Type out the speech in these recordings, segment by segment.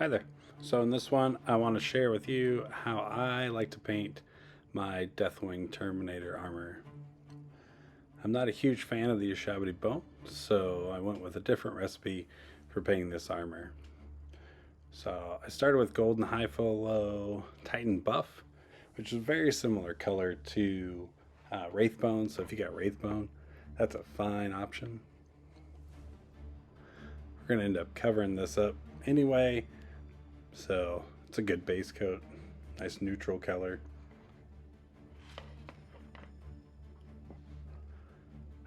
Hi there. So in this one, I want to share with you how I like to paint my Deathwing Terminator armor. I'm not a huge fan of the Ushabti bone, so I went with a different recipe for painting this armor. So I started with Golden High Full Low Titan Buff, which is a very similar color to Wraithbone. So if you got Wraithbone, that's a fine option. We're going to end up covering this up anyway, so it's a good base coat, nice neutral color.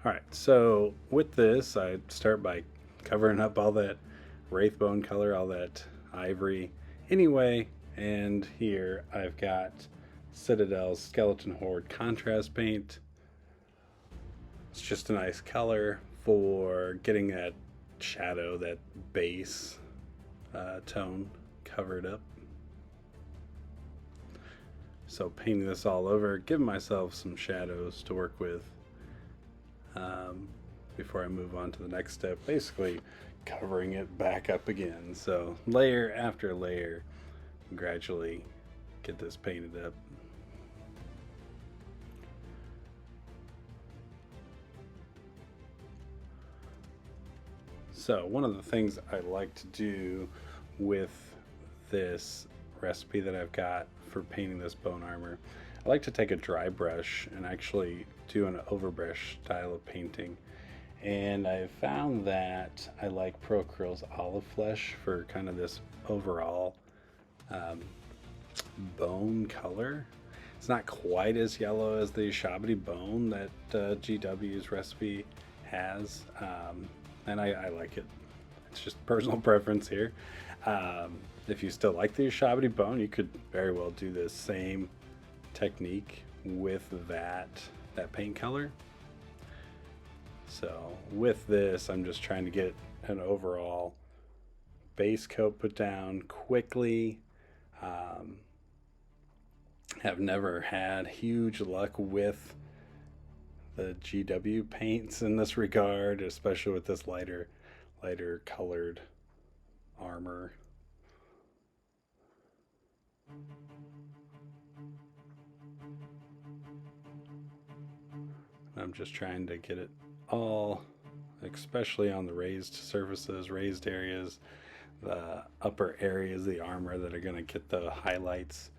Alright, so with this, I start by covering up all that Wraithbone color, all that ivory anyway, and here I've got Citadel's Skeleton Horde contrast paint. It's just a nice color for getting that shadow, that base tone covered up. So painting this all over, giving myself some shadows to work with before I move on to the next step, basically covering it back up again. So layer after layer, gradually get this painted up. So one of the things I like to do with this recipe that I've got for painting this bone armor, I like to take a dry brush and actually do an overbrush style of painting. And I found that I like Acryl's olive flesh for kind of this overall bone color. It's not quite as yellow as the Ushabti bone that GW's recipe has, and I like it. It's just personal preference here. If you still like the Ushabti bone, you could very well do the same technique with that paint color. So with this, I'm just trying to get an overall base coat put down quickly. Have never had huge luck with the GW paints in this regard, especially with this lighter colored armor. I'm just trying to get it all, especially on the raised surfaces, raised areas, the upper areas of the armor that are going to get the highlights,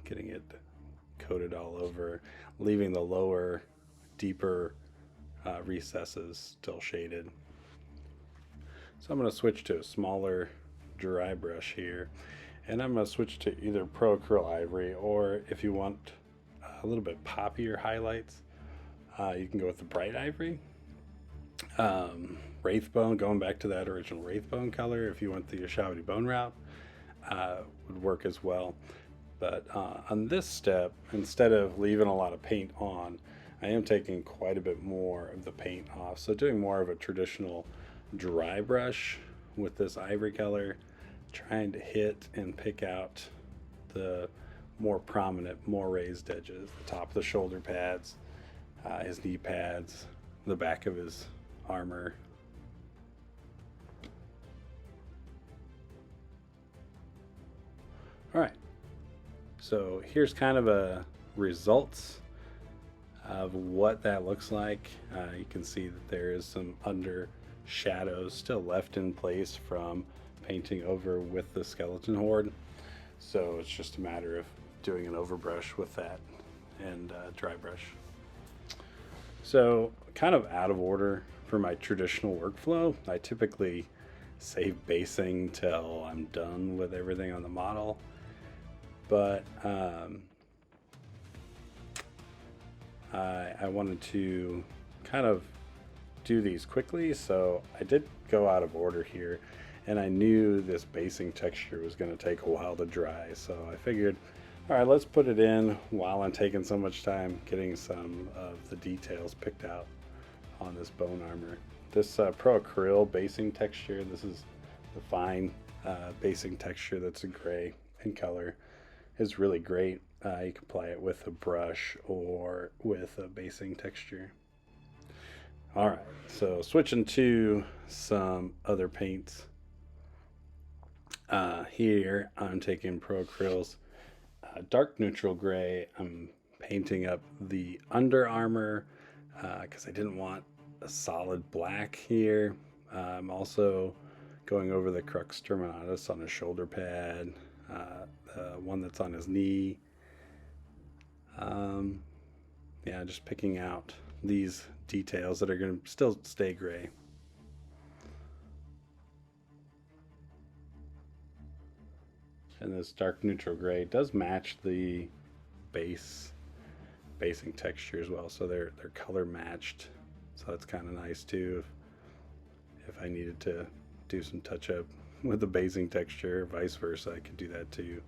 getting it coated all over, leaving the lower, deeper recesses still shaded. So I'm going to switch to a smaller dry brush here, and I'm going to switch to either Pro Acryl Ivory, or if you want a little bit poppier highlights, you can go with the bright ivory. Wraithbone, going back to that original Wraithbone color, if you want the Ushabti bone route, would work as well. But on this step, instead of leaving a lot of paint on, I am taking quite a bit more of the paint off. So doing more of a traditional dry brush with this ivory color, trying to hit and pick out the more prominent, more raised edges, the top of the shoulder pads, his knee pads, the back of his armor. All right, so here's kind of a results of what that looks like. You can see that there is some under shadows still left in place from painting over with the Skeleton Horde. So it's just a matter of doing an overbrush with that and dry brush. So kind of out of order for my traditional workflow, I typically save basing till I'm done with everything on the model. But I wanted to kind of do these quickly, so I did go out of order here, and I knew this basing texture was going to take a while to dry, so I figured, all right, let's put it in while I'm taking so much time getting some of the details picked out on this bone armor. This Pro Acryl basing texture, this is the fine basing texture that's a gray in color, is really great. You can apply it with a brush or with a basing texture. All right, so switching to some other paints. Here I'm taking Pro Acryl's dark neutral gray. I'm painting up the under armor because I didn't want a solid black here. I'm also going over the crux terminatus on his shoulder pad, the one that's on his knee. Yeah, just picking out these details that are going to still stay gray. And this dark neutral gray does match the basing texture as well, so they're color matched. So that's kind of nice too. If I needed to do some touch up with the basing texture, vice versa, I could do that too.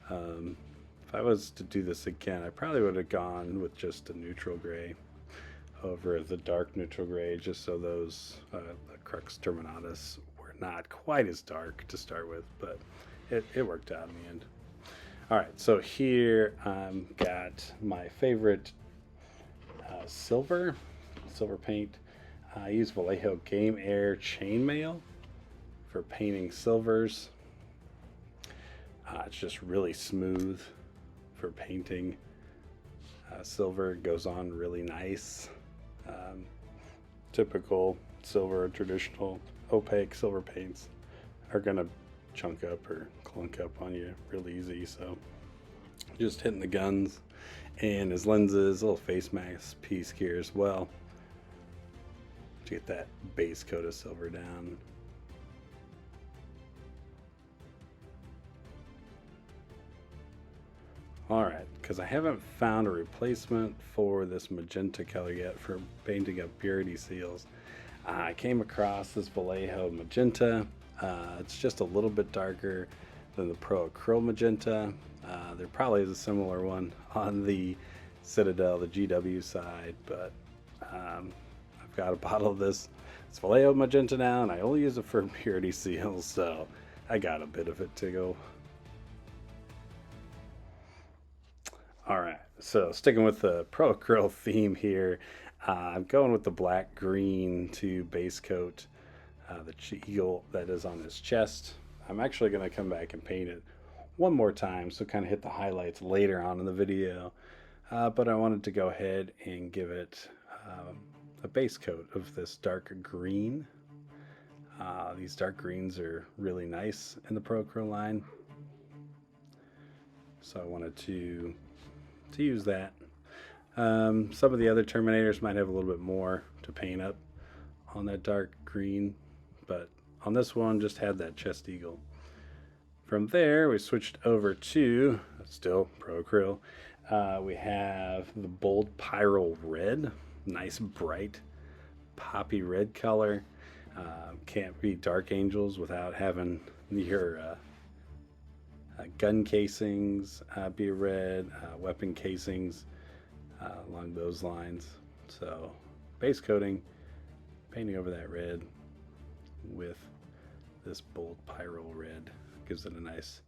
If I was to do this again, I probably would have gone with just a neutral gray over the dark neutral gray, just so those the crux terminatus were not quite as dark to start with, but it worked out in the end. All right, so here I've got my favorite silver paint. I use Vallejo Game Air Chainmail for painting silvers. It's just really smooth for painting silver. It goes on really nice. Typical silver, traditional opaque silver paints are gonna chunk up or clunk up on you real easy, so just hitting the guns and his lenses, a little face mask piece here as well to get that base coat of silver down. Alright, because I haven't found a replacement for this magenta color yet for painting up purity seals, I came across this Vallejo magenta. It's just a little bit darker than the Pro Acryl magenta. There probably is a similar one on the Citadel, the GW side, but I've got a bottle of this. It's Vallejo magenta now, and I only use it for purity seals, so I got a bit of it to go. Alright, so sticking with the Pro Acryl theme here, I'm going with the black green to base coat the eagle that is on his chest. I'm actually going to come back and paint it one more time, so kind of hit the highlights later on in the video, but I wanted to go ahead and give it a base coat of this dark green. These dark greens are really nice in the Pro Acryl line, so I wanted to use that. Some of the other Terminators might have a little bit more to paint up on that dark green, but on this one just had that chest eagle. From there we switched over to still Pro Acryl. We have the bold Pyro Red, nice bright poppy red color. Can't be Dark Angels without having your gun casings be red, weapon casings along those lines. So base coating, painting over that red with this bold Pyro Red gives it a nice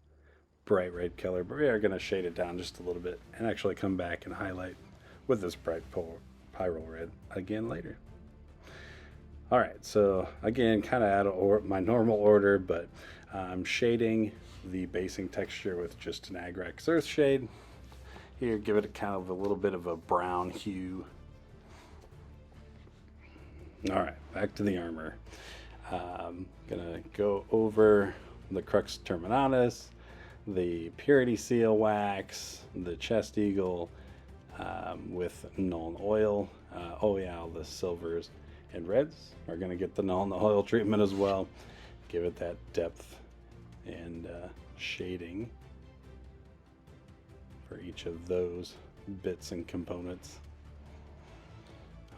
bright red color, but we are going to shade it down just a little bit and actually come back and highlight with this bright Pyro Red again later. Alright, so again, kind of out of my normal order, but I'm shading the basing texture with just an Agrax Earth shade. Here, give it a kind of a little bit of a brown hue. Alright, back to the armor. I'm gonna go over the Crux Terminatus, the Purity Seal wax, the Chest Eagle with Nuln Oil. Oh yeah, the silvers and reds are gonna get the Nuln Oil treatment as well. Give it that depth and shading for each of those bits and components.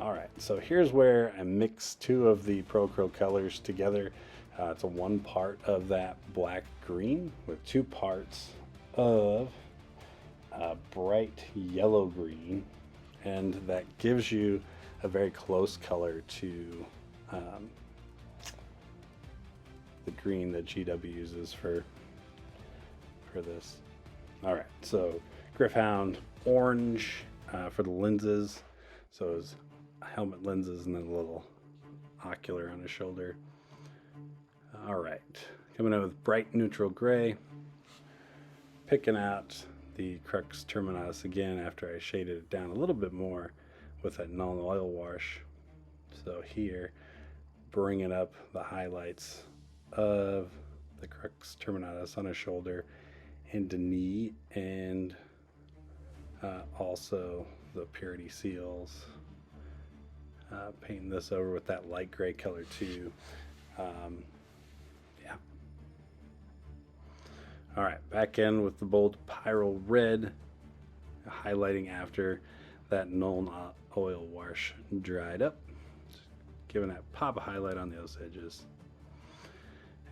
Alright, so here's where I mix two of the Pro Acryl colors together. It's a one part of that black green with 2 parts of bright yellow green, and that gives you a very close color to the green that GW uses for this. Alright, so Gryph-hound orange for the lenses, so his helmet lenses and then a little ocular on his shoulder. Alright, Coming out with bright neutral gray, picking out the crux terminatus again after I shaded it down a little bit more with that null oil wash. So here, bringing up the highlights of the crux terminatus on his shoulder and the knee, and also the purity seals. Painting this over with that light gray color too. Yeah. All right, back in with the bold pyro red, highlighting after that null oil wash dried up, giving that pop of highlight on those edges.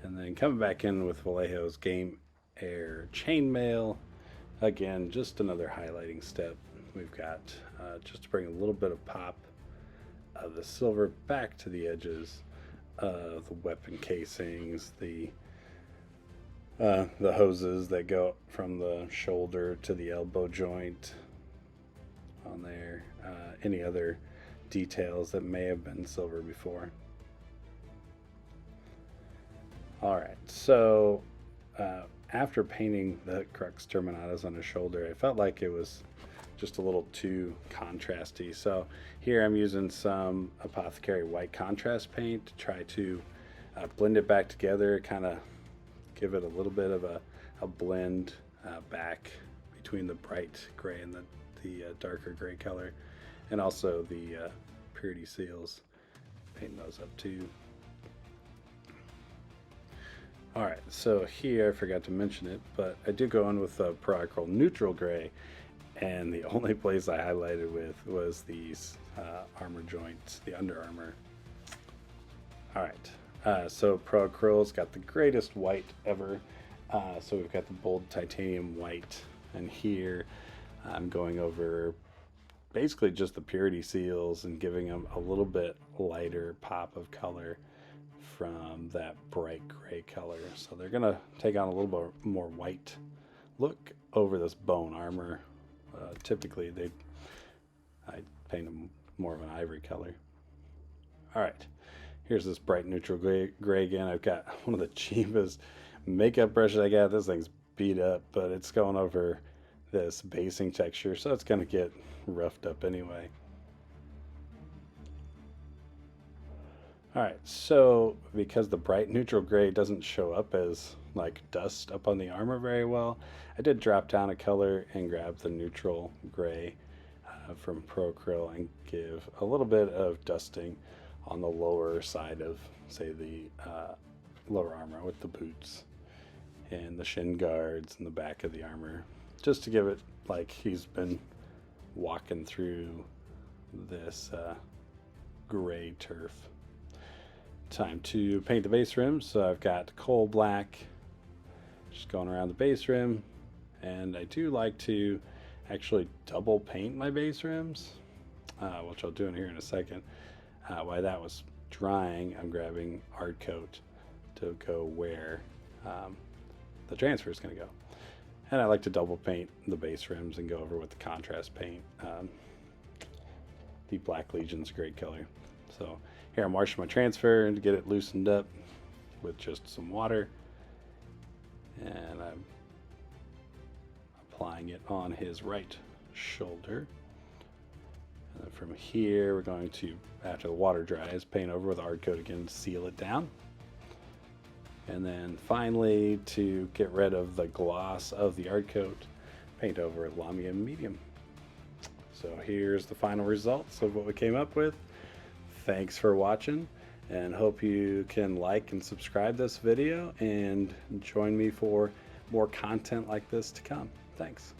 And then coming back in with Vallejo's Game Air Chainmail. Again, just another highlighting step. We've got just to bring a little bit of pop of the silver back to the edges of the weapon casings, the hoses that go from the shoulder to the elbow joint on there, any other details that may have been silver before. Alright, so after painting the crux terminatus on his shoulder, I felt like it was just a little too contrasty. So here I'm using some Apothecary white contrast paint to try to blend it back together, kind of give it a little bit of a blend back between the bright gray and the darker gray color, and also the purity seals, painting those up too. Alright, so here I forgot to mention it, but I did go in with a Acryl neutral gray, and the only place I highlighted with was these armor joints, the Under Armour. Alright, so Acryl's got the greatest white ever. So we've got the bold titanium white, and here I'm going over basically just the purity seals and giving them a little bit lighter pop of color from that bright gray color. So they're gonna take on a little bit more white look over this bone armor. Typically I paint them more of an ivory color. Alright, here's this bright neutral gray again. I've got one of the cheapest makeup brushes I got. This thing's beat up, but it's going over this basing texture, so it's gonna get roughed up anyway. Alright, so because the bright neutral gray doesn't show up as like dust up on the armor very well, I did drop down a color and grab the neutral gray from Acryl and give a little bit of dusting on the lower side of, say, the lower armor with the boots and the shin guards and the back of the armor, just to give it like he's been walking through this gray turf. Time to paint the base rim. So I've got coal black just going around the base rim, and I do like to actually double paint my base rims, which I'll do in here in a second. While that was drying, I'm grabbing art coat to go where the transfer is going to go, and I like to double paint the base rims and go over with the contrast paint. The Black Legion's a great color. So here I'm washing my transfer and to get it loosened up with just some water, and I'm applying it on his right shoulder. And then from here we're going to, after the water dries, paint over with art coat again to seal it down. And then finally, to get rid of the gloss of the art coat, paint over Lamia medium. So here's the final results of what we came up with. Thanks for watching, and hope you can like and subscribe this video and join me for more content like this to come. Thanks.